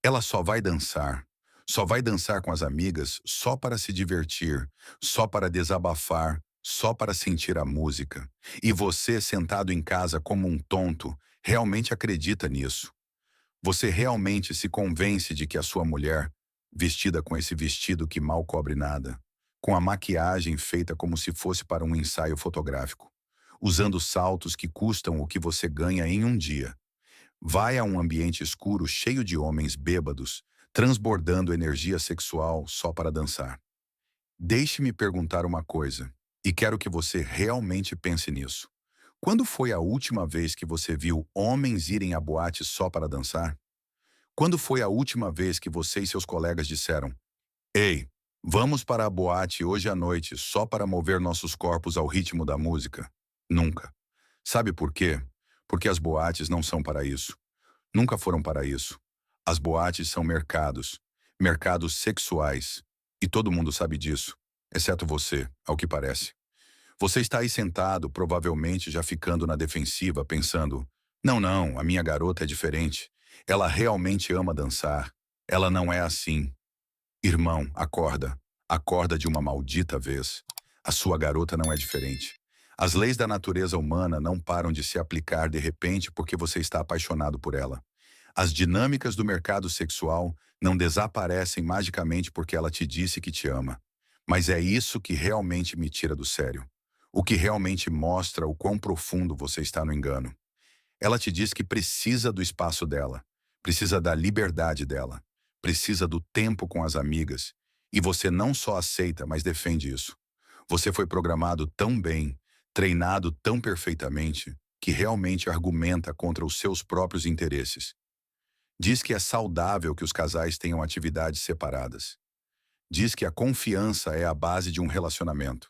Ela só vai dançar com as amigas só para se divertir, só para desabafar, só para sentir a música. E você, sentado em casa como um tonto, realmente acredita nisso. Você realmente se convence de que a sua mulher, vestida com esse vestido que mal cobre nada, com a maquiagem feita como se fosse para um ensaio fotográfico, usando saltos que custam o que você ganha em um dia, vai a um ambiente escuro cheio de homens bêbados, transbordando energia sexual só para dançar. Deixe-me perguntar uma coisa, e quero que você realmente pense nisso. Quando foi a última vez que você viu homens irem à boate só para dançar? Quando foi a última vez que você e seus colegas disseram: Ei, vamos para a boate hoje à noite só para mover nossos corpos ao ritmo da música? Nunca. Sabe por quê? Porque as boates não são para isso. Nunca foram para isso. As boates são mercados, mercados sexuais. E todo mundo sabe disso, exceto você, ao que parece. Você está aí sentado, provavelmente já ficando na defensiva, pensando: não, não, a minha garota é diferente. Ela realmente ama dançar. Ela não é assim. Irmão, acorda. Acorda de uma maldita vez. A sua garota não é diferente. As leis da natureza humana não param de se aplicar de repente porque você está apaixonado por ela. As dinâmicas do mercado sexual não desaparecem magicamente porque ela te disse que te ama. Mas é isso que realmente me tira do sério. O que realmente mostra o quão profundo você está no engano. Ela te diz que precisa do espaço dela, precisa da liberdade dela, precisa do tempo com as amigas. E você não só aceita, mas defende isso. Você foi programado tão bem, treinado tão perfeitamente, que realmente argumenta contra os seus próprios interesses. Diz que é saudável que os casais tenham atividades separadas. Diz que a confiança é a base de um relacionamento.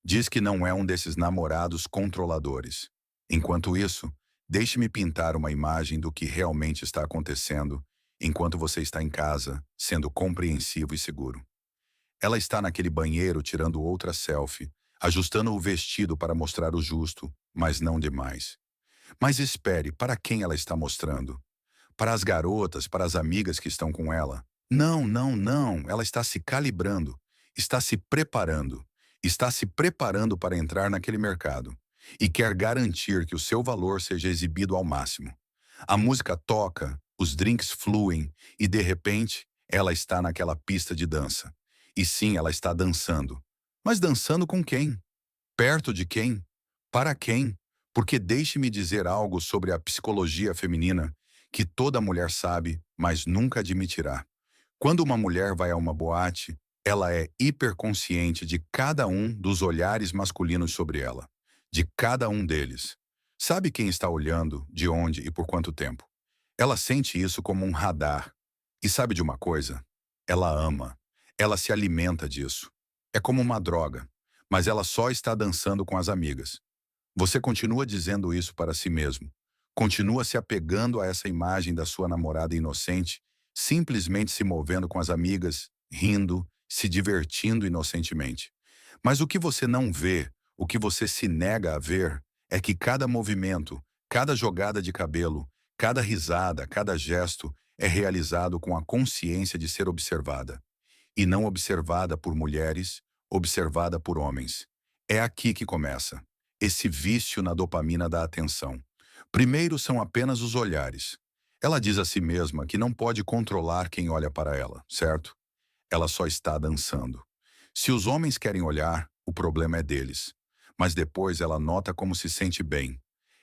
Diz que não é um desses namorados controladores. Enquanto isso, deixe-me pintar uma imagem do que realmente está acontecendo enquanto você está em casa, sendo compreensivo e seguro. Ela está naquele banheiro tirando outra selfie, ajustando o vestido para mostrar o justo, mas não demais. Mas espere, para quem ela está mostrando? Para as garotas, para as amigas que estão com ela? Não, não, não. Ela está se calibrando, está se preparando para entrar naquele mercado e quer garantir que o seu valor seja exibido ao máximo. A música toca, os drinks fluem e, de repente, ela está naquela pista de dança. E sim, ela está dançando. Mas dançando com quem? Perto de quem? Para quem? Porque deixe-me dizer algo sobre a psicologia feminina que toda mulher sabe, mas nunca admitirá. Quando uma mulher vai a uma boate, ela é hiperconsciente de cada um dos olhares masculinos sobre ela, de cada um deles. Sabe quem está olhando, de onde e por quanto tempo. Ela sente isso como um radar. E sabe de uma coisa? Ela ama. Ela se alimenta disso. É como uma droga, mas ela só está dançando com as amigas. Você continua dizendo isso para si mesmo. Continua se apegando a essa imagem da sua namorada inocente, simplesmente se movendo com as amigas, rindo, se divertindo inocentemente. Mas o que você não vê, o que você se nega a ver, é que cada movimento, cada jogada de cabelo, cada risada, cada gesto é realizado com a consciência de ser observada. E não observada por mulheres, observada por homens. É aqui que começa esse vício na dopamina da atenção. Primeiro são apenas os olhares. Ela diz a si mesma que não pode controlar quem olha para ela, certo? Ela só está dançando. Se os homens querem olhar, o problema é deles. Mas depois ela nota como se sente bem.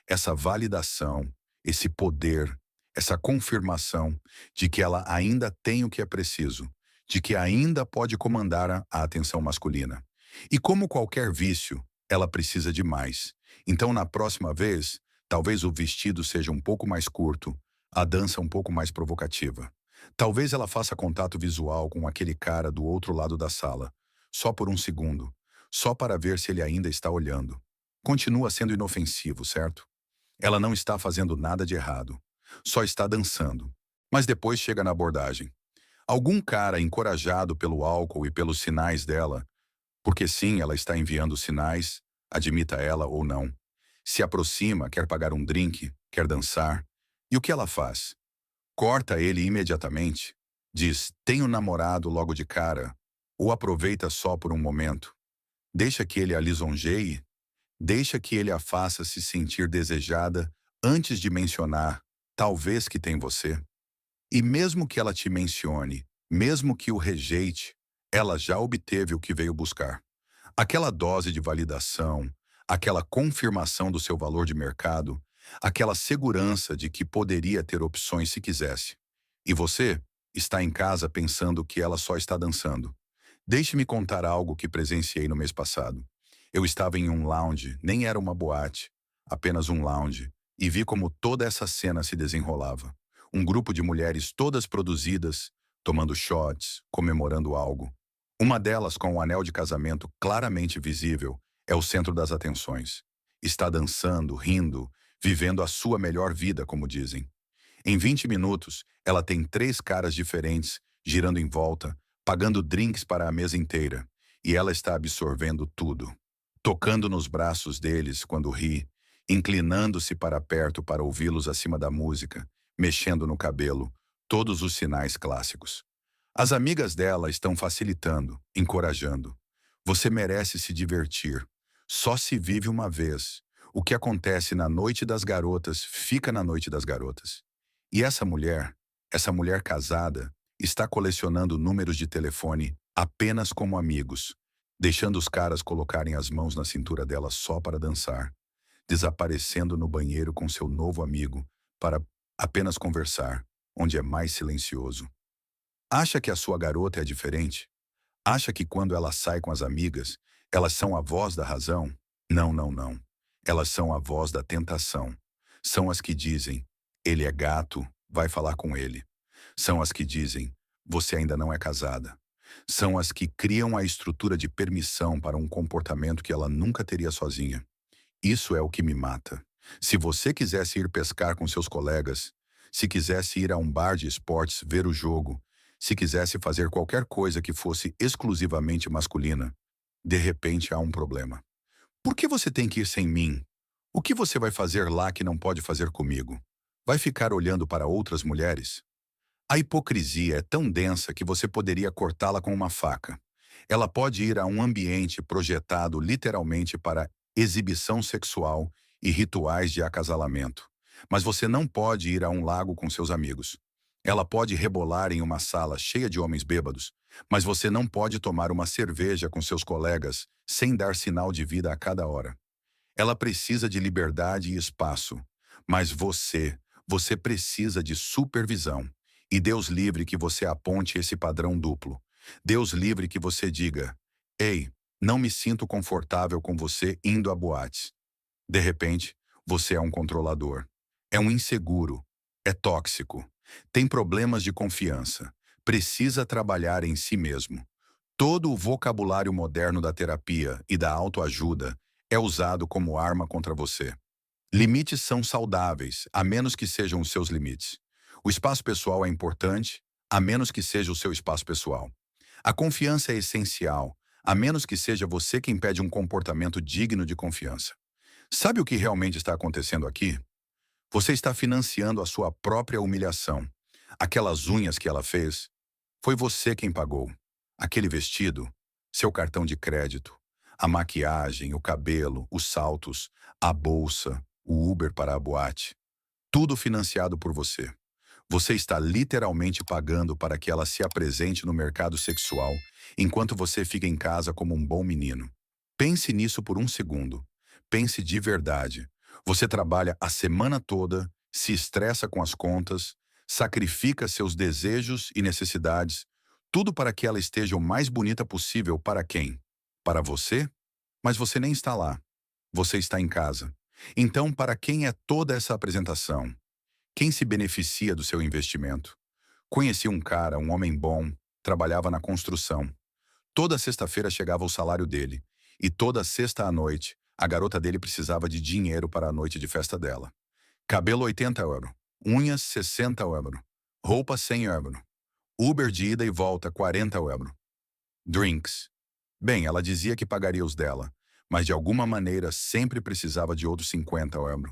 Essa validação, esse poder, essa confirmação de que ela ainda tem o que é preciso, de que ainda pode comandar a atenção masculina. E como qualquer vício, ela precisa de mais. Então, na próxima vez, talvez o vestido seja um pouco mais curto, a dança um pouco mais provocativa. Talvez ela faça contato visual com aquele cara do outro lado da sala, só por um segundo, só para ver se ele ainda está olhando. Continua sendo inofensivo, certo? Ela não está fazendo nada de errado, só está dançando. Mas depois chega na abordagem. Algum cara encorajado pelo álcool e pelos sinais dela, porque sim, ela está enviando sinais, admita ela ou não, se aproxima, quer pagar um drink, quer dançar. E o que ela faz? Corta ele imediatamente. Diz, tenho namorado logo de cara. Ou aproveita só por um momento. Deixa que ele a lisonjeie. Deixa que ele a faça se sentir desejada antes de mencionar, talvez que tem você. E mesmo que ela te mencione, mesmo que o rejeite, ela já obteve o que veio buscar. Aquela dose de validação, aquela confirmação do seu valor de mercado, aquela segurança de que poderia ter opções se quisesse. E você está em casa pensando que ela só está dançando. Deixe-me contar algo que presenciei no mês passado. Eu estava em um lounge, nem era uma boate, apenas um lounge, e vi como toda essa cena se desenrolava. Um grupo de mulheres todas produzidas, tomando shots, comemorando algo. Uma delas, com o anel de casamento claramente visível, é o centro das atenções. Está dançando, rindo, vivendo a sua melhor vida, como dizem. Em 20 minutos, ela tem 3 caras diferentes, girando em volta, pagando drinks para a mesa inteira, e ela está absorvendo tudo. Tocando nos braços deles quando ri, inclinando-se para perto para ouvi-los acima da música, mexendo no cabelo, todos os sinais clássicos. As amigas dela estão facilitando, encorajando. Você merece se divertir. Só se vive uma vez. O que acontece na noite das garotas, fica na noite das garotas. E essa mulher casada, está colecionando números de telefone apenas como amigos, deixando os caras colocarem as mãos na cintura dela só para dançar, desaparecendo no banheiro com seu novo amigo para apenas conversar, onde é mais silencioso. Acha que a sua garota é diferente? Acha que quando ela sai com as amigas, elas são a voz da razão? Não, não, não. Elas são a voz da tentação. São as que dizem, ele é gato, vai falar com ele. São as que dizem, você ainda não é casada. São as que criam a estrutura de permissão para um comportamento que ela nunca teria sozinha. Isso é o que me mata. Se você quisesse ir pescar com seus colegas, se quisesse ir a um bar de esportes ver o jogo, se quisesse fazer qualquer coisa que fosse exclusivamente masculina, de repente há um problema. Por que você tem que ir sem mim? O que você vai fazer lá que não pode fazer comigo? Vai ficar olhando para outras mulheres? A hipocrisia é tão densa que você poderia cortá-la com uma faca. Ela pode ir a um ambiente projetado literalmente para exibição sexual e rituais de acasalamento. Mas você não pode ir a um lago com seus amigos. Ela pode rebolar em uma sala cheia de homens bêbados, mas você não pode tomar uma cerveja com seus colegas sem dar sinal de vida a cada hora. Ela precisa de liberdade e espaço, mas você precisa de supervisão. E Deus livre que você aponte esse padrão duplo. Deus livre que você diga, ei, não me sinto confortável com você indo a boates. De repente, você é um controlador. É um inseguro. É tóxico. Tem problemas de confiança. Precisa trabalhar em si mesmo. Todo o vocabulário moderno da terapia e da autoajuda é usado como arma contra você. Limites são saudáveis, a menos que sejam os seus limites. O espaço pessoal é importante, a menos que seja o seu espaço pessoal. A confiança é essencial, a menos que seja você quem pede um comportamento digno de confiança. Sabe o que realmente está acontecendo aqui? Você está financiando a sua própria humilhação. Aquelas unhas que ela fez, foi você quem pagou. Aquele vestido, seu cartão de crédito, a maquiagem, o cabelo, os saltos, a bolsa, o Uber para a boate. Tudo financiado por você. Você está literalmente pagando para que ela se apresente no mercado sexual, enquanto você fica em casa como um bom menino. Pense nisso por um segundo. Pense de verdade. Você trabalha a semana toda, se estressa com as contas, sacrifica seus desejos e necessidades, tudo para que ela esteja o mais bonita possível para quem? Para você? Mas você nem está lá. Você está em casa. Então, para quem é toda essa apresentação? Quem se beneficia do seu investimento? Conheci um cara, um homem bom, trabalhava na construção. Toda sexta-feira chegava o salário dele, e toda sexta à noite, a garota dele precisava de dinheiro para a noite de festa dela. Cabelo 80 euros, unhas 60 euros, roupa 100 euros, Uber de ida e volta 40 euros, drinks. Bem, ela dizia que pagaria os dela, mas de alguma maneira sempre precisava de outros 50 euros.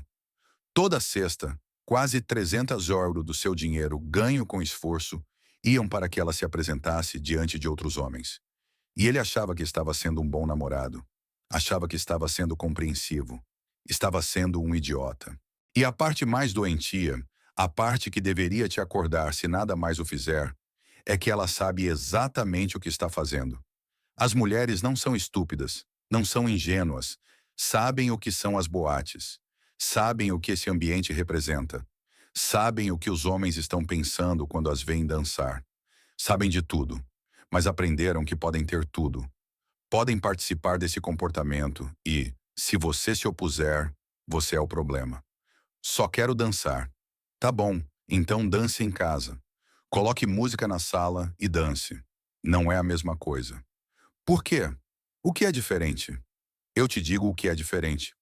Toda sexta, Quase 300 euros do seu dinheiro ganho com esforço iam para que ela se apresentasse diante de outros homens. E ele achava que estava sendo um bom namorado. Achava que estava sendo compreensivo. Estava sendo um idiota. E a parte mais doentia, a parte que deveria te acordar se nada mais o fizer, é que ela sabe exatamente o que está fazendo. As mulheres não são estúpidas, não são ingênuas, sabem o que são as boates, sabem o que esse ambiente representa, sabem o que os homens estão pensando quando as veem dançar, sabem de tudo, mas aprenderam que podem ter tudo, podem participar desse comportamento e, se você se opuser, você é o problema. Só quero dançar. Tá bom, então dance em casa. Coloque música na sala e dance. Não é a mesma coisa. Por quê? O que é diferente? Eu te digo o que é diferente.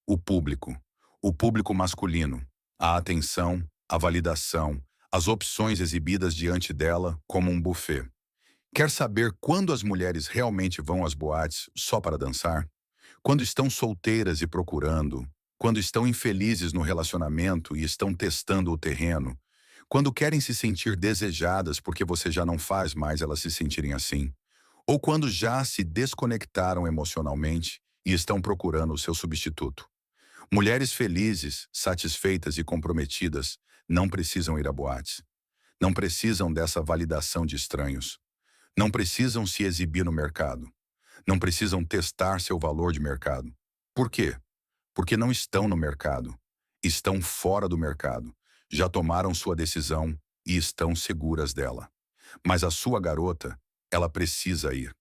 O público. O público masculino. A atenção, a validação, as opções exibidas diante dela como um buffet. Quer saber quando as mulheres realmente vão às boates só para dançar? Quando estão solteiras e procurando, quando estão infelizes no relacionamento e estão testando o terreno, quando querem se sentir desejadas porque você já não faz mais elas se sentirem assim, ou quando já se desconectaram emocionalmente e estão procurando o seu substituto. Mulheres felizes, satisfeitas e comprometidas não precisam ir a boates. Não precisam dessa validação de estranhos. Não precisam se exibir no mercado. Não precisam testar seu valor de mercado. Por quê? Porque não estão no mercado. Estão fora do mercado. Já tomaram sua decisão e estão seguras dela. Mas a sua garota, ela precisa ir.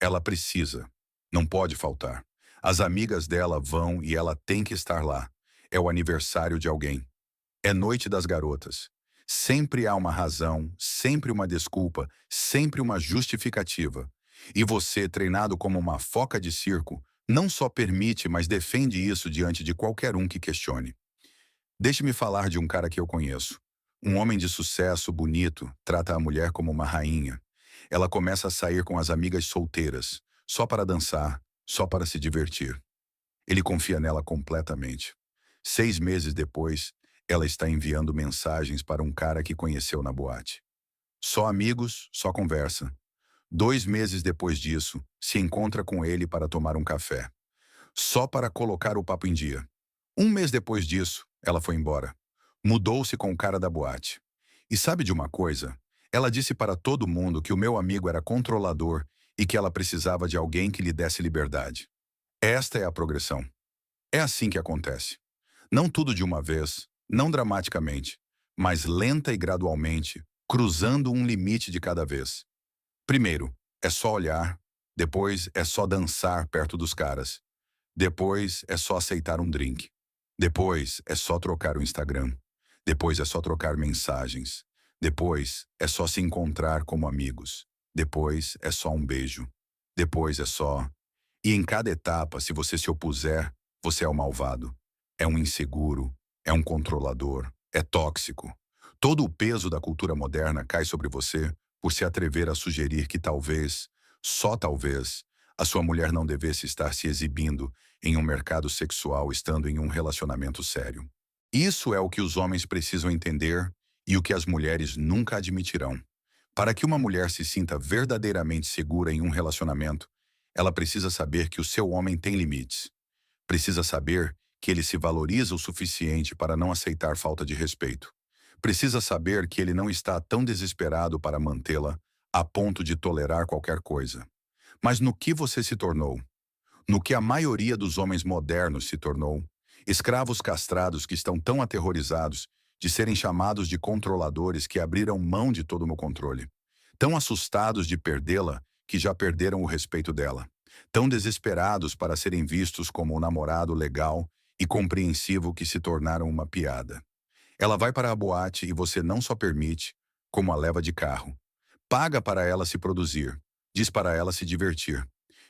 Ela precisa. Não pode faltar. As amigas dela vão e ela tem que estar lá. É o aniversário de alguém. É noite das garotas. Sempre há uma razão, sempre uma desculpa, sempre uma justificativa. E você, treinado como uma foca de circo, não só permite, mas defende isso diante de qualquer um que questione. Deixe-me falar de um cara que eu conheço. Um homem de sucesso, bonito, trata a mulher como uma rainha. Ela começa a sair com as amigas solteiras, só para dançar, só para se divertir. Ele confia nela completamente. 6 meses depois, ela está enviando mensagens para um cara que conheceu na boate. Só amigos, só conversa. 2 meses depois disso, se encontra com ele para tomar um café. Só para colocar o papo em dia. 1 mês depois disso, ela foi embora. Mudou-se com o cara da boate. E sabe de uma coisa? Ela disse para todo mundo que o meu amigo era controlador e que ela precisava de alguém que lhe desse liberdade. Esta é a progressão. É assim que acontece. Não tudo de uma vez, não dramaticamente, mas lenta e gradualmente, cruzando um limite de cada vez. Primeiro, é só olhar, depois é só dançar perto dos caras, depois é só aceitar um drink, depois é só trocar o Instagram, depois é só trocar mensagens, depois é só se encontrar como amigos, depois é só um beijo, depois é só... E em cada etapa, se você se opuser, você é o malvado, é um inseguro, é um controlador, é tóxico. Todo o peso da cultura moderna cai sobre você por se atrever a sugerir que talvez, só talvez, a sua mulher não devesse estar se exibindo em um mercado sexual estando em um relacionamento sério. Isso é o que os homens precisam entender e o que as mulheres nunca admitirão. Para que uma mulher se sinta verdadeiramente segura em um relacionamento, ela precisa saber que o seu homem tem limites. Precisa saber que ele se valoriza o suficiente para não aceitar falta de respeito. Precisa saber que ele não está tão desesperado para mantê-la a ponto de tolerar qualquer coisa. Mas no que você se tornou? No que a maioria dos homens modernos se tornou? Escravos castrados que estão tão aterrorizados de serem chamados de controladores que abriram mão de todo o meu controle. Tão assustados de perdê-la que já perderam o respeito dela. Tão desesperados para serem vistos como um namorado legal e compreensivo que se tornaram uma piada. Ela vai para a boate e você não só permite, como a leva de carro. Paga para ela se produzir. Diz para ela se divertir.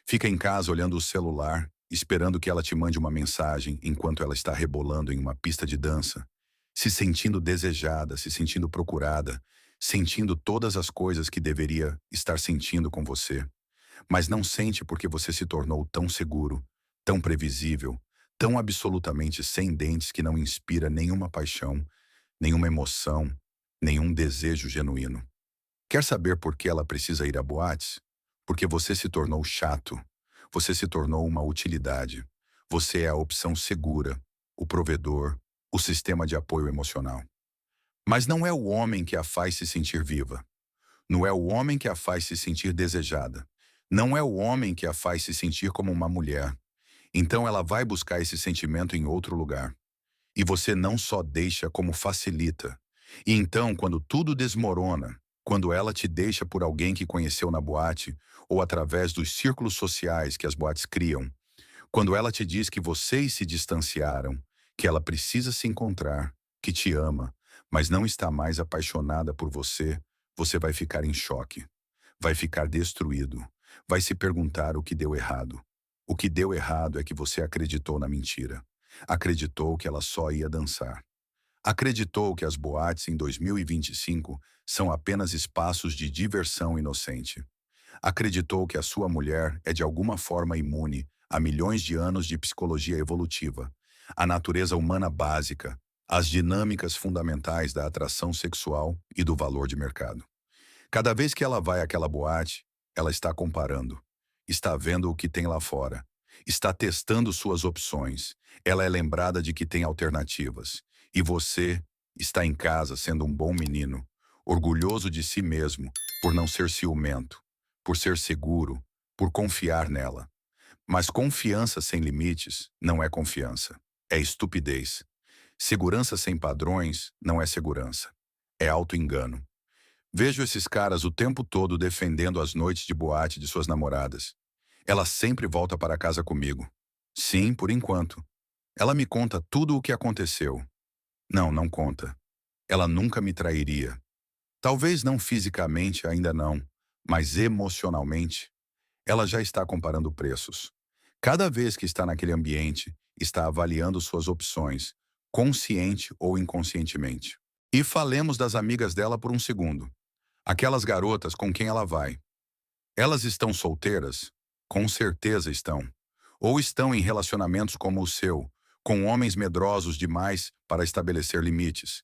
Fica em casa olhando o celular, esperando que ela te mande uma mensagem enquanto ela está rebolando em uma pista de dança, se sentindo desejada, se sentindo procurada, sentindo todas as coisas que deveria estar sentindo com você. Mas não sente porque você se tornou tão seguro, tão previsível, tão absolutamente sem dentes que não inspira nenhuma paixão, nenhuma emoção, nenhum desejo genuíno. Quer saber por que ela precisa ir a boates? Porque você se tornou chato, você se tornou uma utilidade, você é a opção segura, o provedor, o sistema de apoio emocional. Mas não é o homem que a faz se sentir viva. Não é o homem que a faz se sentir desejada. Não é o homem que a faz se sentir como uma mulher. Então ela vai buscar esse sentimento em outro lugar. E você não só deixa, como facilita. E então, quando tudo desmorona, quando ela te deixa por alguém que conheceu na boate, ou através dos círculos sociais que as boates criam, quando ela te diz que vocês se distanciaram, que ela precisa se encontrar, que te ama, mas não está mais apaixonada por você, você vai ficar em choque, vai ficar destruído, vai se perguntar o que deu errado. O que deu errado é que você acreditou na mentira. Acreditou que ela só ia dançar. Acreditou que as boates em 2025 são apenas espaços de diversão inocente. Acreditou que a sua mulher é de alguma forma imune a milhões de anos de psicologia evolutiva, a natureza humana básica, as dinâmicas fundamentais da atração sexual e do valor de mercado. Cada vez que ela vai àquela boate, ela está comparando, está vendo o que tem lá fora, está testando suas opções, ela é lembrada de que tem alternativas. E você está em casa sendo um bom menino, orgulhoso de si mesmo, por não ser ciumento, por ser seguro, por confiar nela. Mas confiança sem limites não é confiança, é estupidez. Segurança sem padrões não é segurança, é auto-engano. Vejo esses caras o tempo todo defendendo as noites de boate de suas namoradas. Ela sempre volta para casa comigo. Sim, por enquanto. Ela me conta tudo o que aconteceu. Não, não conta. Ela nunca me trairia. Talvez não fisicamente, ainda não, mas emocionalmente. Ela já está comparando preços. Cada vez que está naquele ambiente, está avaliando suas opções, consciente ou inconscientemente. E falemos das amigas dela por um segundo. Aquelas garotas com quem ela vai. Elas estão solteiras? Com certeza estão. Ou estão em relacionamentos como o seu, com homens medrosos demais para estabelecer limites.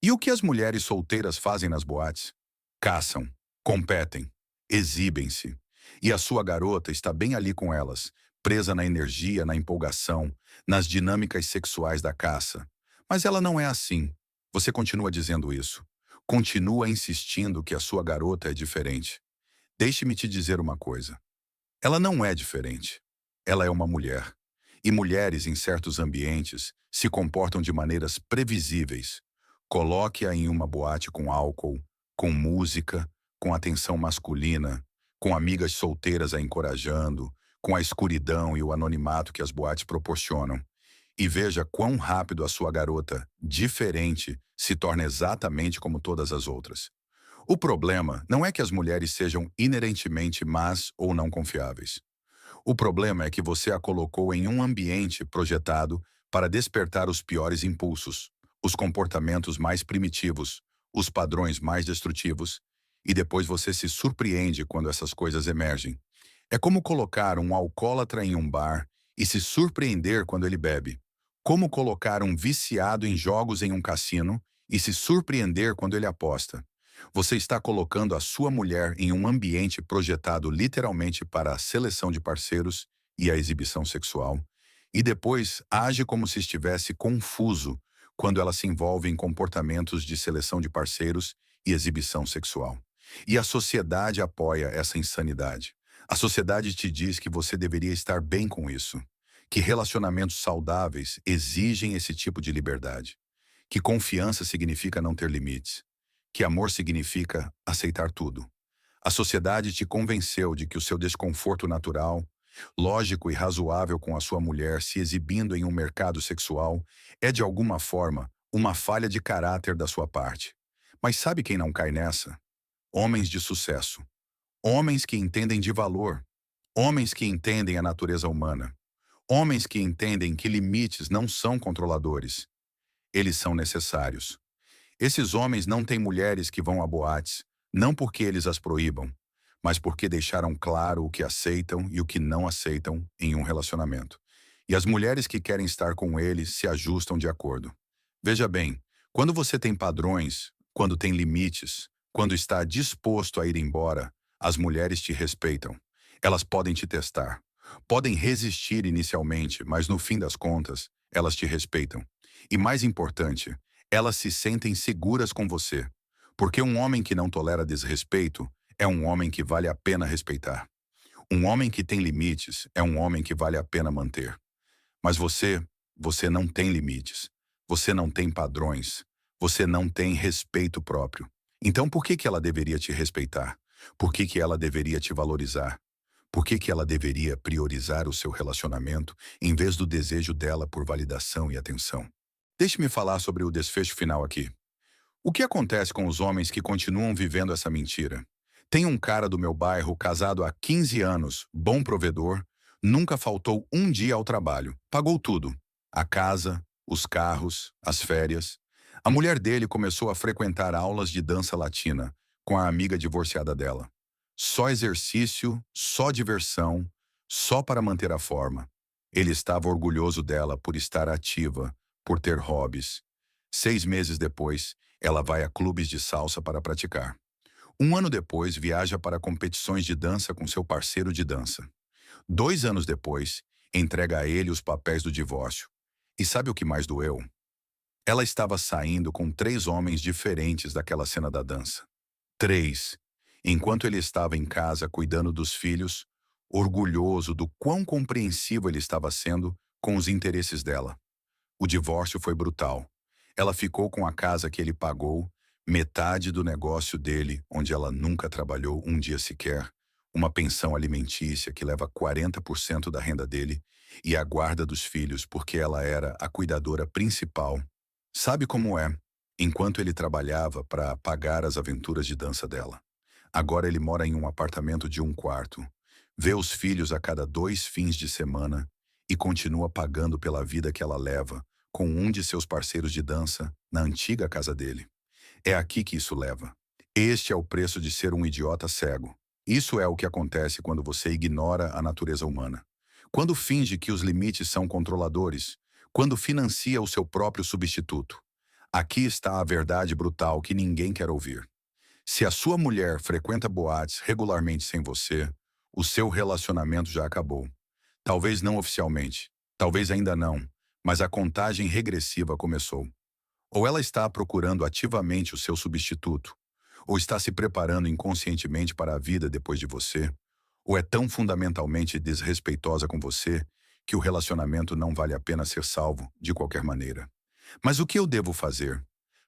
E o que as mulheres solteiras fazem nas boates? Caçam, competem, exibem-se. E a sua garota está bem ali com elas, presa na energia, na empolgação, nas dinâmicas sexuais da caça. Mas ela não é assim. Você continua dizendo isso. Continua insistindo que a sua garota é diferente. Deixe-me te dizer uma coisa. Ela não é diferente. Ela é uma mulher. E mulheres, em certos ambientes, se comportam de maneiras previsíveis. Coloque-a em uma boate com álcool, com música, com atenção masculina, com amigas solteiras a encorajando, com a escuridão e o anonimato que as boates proporcionam. E veja quão rápido a sua garota, diferente, se torna exatamente como todas as outras. O problema não é que as mulheres sejam inerentemente más ou não confiáveis. O problema é que você a colocou em um ambiente projetado para despertar os piores impulsos, os comportamentos mais primitivos, os padrões mais destrutivos, e depois você se surpreende quando essas coisas emergem. É como colocar um alcoólatra em um bar e se surpreender quando ele bebe. Como colocar um viciado em jogos em um cassino e se surpreender quando ele aposta. Você está colocando a sua mulher em um ambiente projetado literalmente para a seleção de parceiros e a exibição sexual, e depois age como se estivesse confuso quando ela se envolve em comportamentos de seleção de parceiros e exibição sexual. E a sociedade apoia essa insanidade. A sociedade te diz que você deveria estar bem com isso, que relacionamentos saudáveis exigem esse tipo de liberdade, que confiança significa não ter limites, que amor significa aceitar tudo. A sociedade te convenceu de que o seu desconforto natural, lógico e razoável com a sua mulher se exibindo em um mercado sexual, é de alguma forma uma falha de caráter da sua parte. Mas sabe quem não cai nessa? Homens de sucesso. Homens que entendem de valor. Homens que entendem a natureza humana. Homens que entendem que limites não são controladores. Eles são necessários. Esses homens não têm mulheres que vão a boates, não porque eles as proíbam, mas porque deixaram claro o que aceitam e o que não aceitam em um relacionamento. E as mulheres que querem estar com eles se ajustam de acordo. Veja bem, Quando você tem padrões, quando tem limites, quando está disposto a ir embora, as mulheres te respeitam. Elas podem te testar, podem resistir inicialmente, mas no fim das contas, elas te respeitam. E mais importante, elas se sentem seguras com você. Porque um homem que não tolera desrespeito é um homem que vale a pena respeitar. Um homem que tem limites é um homem que vale a pena manter. Mas você não tem limites. Você não tem padrões. Você não tem respeito próprio. Então por que ela deveria te respeitar? Por que ela deveria te valorizar? Por que ela deveria priorizar o seu relacionamento em vez do desejo dela por validação e atenção? Deixe-me falar sobre o desfecho final aqui. O que acontece com os homens que continuam vivendo essa mentira? Tem um cara do meu bairro casado há 15 anos, bom provedor, nunca faltou um dia ao trabalho, pagou tudo. A casa, os carros, as férias. A mulher dele começou a frequentar aulas de dança latina com a amiga divorciada dela. Só exercício, só diversão, só para manter a forma. Ele estava orgulhoso dela por estar ativa, por ter hobbies. 6 meses depois, ela vai a clubes de salsa para praticar. Um ano depois, viaja para competições de dança com seu parceiro de dança. 2 anos depois, entrega a ele os papéis do divórcio. E sabe o que mais doeu? Ela estava saindo com 3 homens diferentes daquela cena da dança. 3. Enquanto ele estava em casa cuidando dos filhos, orgulhoso do quão compreensivo ele estava sendo com os interesses dela. O divórcio foi brutal. Ela ficou com a casa que ele pagou, metade do negócio dele, onde ela nunca trabalhou um dia sequer, uma pensão alimentícia que leva 40% da renda dele e a guarda dos filhos porque ela era a cuidadora principal. Sabe como é? Enquanto ele trabalhava para pagar as aventuras de dança dela. Agora ele mora em um apartamento de 1 quarto, vê os filhos a cada 2 fins de semana e continua pagando pela vida que ela leva com um de seus parceiros de dança na antiga casa dele. É aqui que isso leva. Este é o preço de ser um idiota cego. Isso é o que acontece quando você ignora a natureza humana. Quando finge que os limites são controladores, quando financia o seu próprio substituto. Aqui está a verdade brutal que ninguém quer ouvir. Se a sua mulher frequenta boates regularmente sem você, o seu relacionamento já acabou. Talvez não oficialmente, talvez ainda não, mas a contagem regressiva começou. Ou ela está procurando ativamente o seu substituto, ou está se preparando inconscientemente para a vida depois de você, ou é tão fundamentalmente desrespeitosa com você que o relacionamento não vale a pena ser salvo de qualquer maneira. Mas o que eu devo fazer?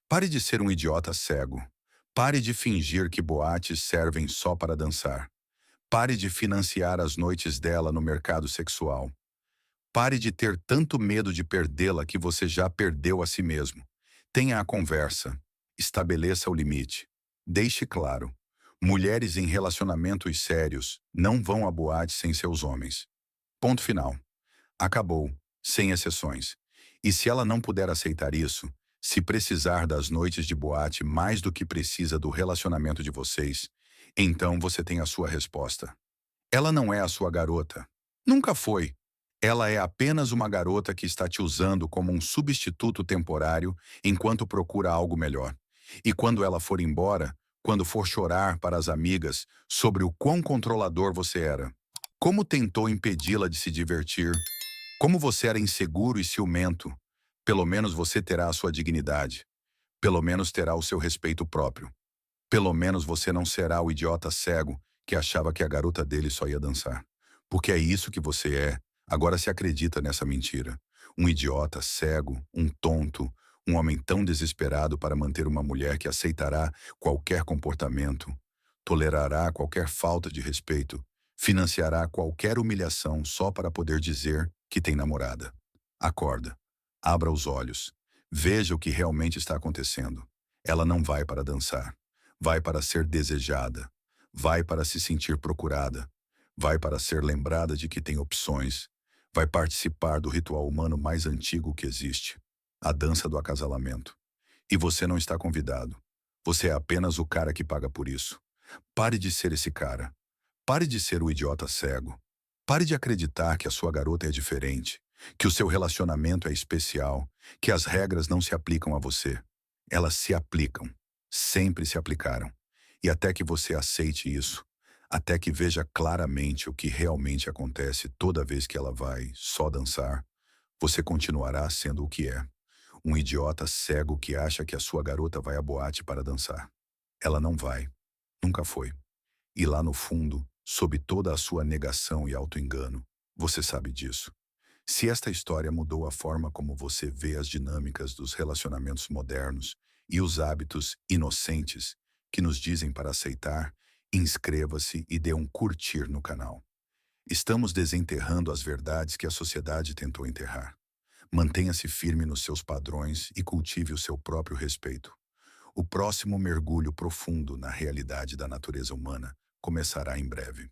Pare de ser um idiota cego. Pare de fingir que boates servem só para dançar. Pare de financiar as noites dela no mercado sexual. Pare de ter tanto medo de perdê-la que você já perdeu a si mesmo. Tenha a conversa. Estabeleça o limite. Deixe claro. Mulheres em relacionamentos sérios não vão a boate sem seus homens. Ponto final. Acabou. Sem exceções. E se ela não puder aceitar isso, se precisar das noites de boate mais do que precisa do relacionamento de vocês, então você tem a sua resposta. Ela não é a sua garota. Nunca foi. Ela é apenas uma garota que está te usando como um substituto temporário enquanto procura algo melhor. E quando ela for embora, quando for chorar para as amigas sobre o quão controlador você era, como tentou impedi-la de se divertir, como você era inseguro e ciumento, pelo menos você terá a sua dignidade. Pelo menos terá o seu respeito próprio. Pelo menos você não será o idiota cego que achava que a garota dele só ia dançar. Porque é isso que você é. Agora se acredita nessa mentira. Um idiota cego, um tonto, um homem tão desesperado para manter uma mulher que aceitará qualquer comportamento, tolerará qualquer falta de respeito, financiará qualquer humilhação só para poder dizer que tem namorada. Acorda. Abra os olhos. Veja o que realmente está acontecendo. Ela não vai para dançar. Vai para ser desejada. Vai para se sentir procurada. Vai para ser lembrada de que tem opções. Vai participar do ritual humano mais antigo que existe, a dança do acasalamento. E você não está convidado. Você é apenas o cara que paga por isso. Pare de ser esse cara. Pare de ser o idiota cego. Pare de acreditar que a sua garota é diferente, que o seu relacionamento é especial, que as regras não se aplicam a você. Elas se aplicam, sempre se aplicaram. E até que você aceite isso, até que veja claramente o que realmente acontece toda vez que ela vai só dançar, você continuará sendo o que é. Um idiota cego que acha que a sua garota vai à boate para dançar. Ela não vai. Nunca foi. E lá no fundo, sob toda a sua negação e autoengano, você sabe disso. Se esta história mudou a forma como você vê as dinâmicas dos relacionamentos modernos e os hábitos inocentes que nos dizem para aceitar, inscreva-se e dê um curtir no canal. Estamos desenterrando as verdades que a sociedade tentou enterrar. Mantenha-se firme nos seus padrões e cultive o seu próprio respeito. O próximo mergulho profundo na realidade da natureza humana começará em breve.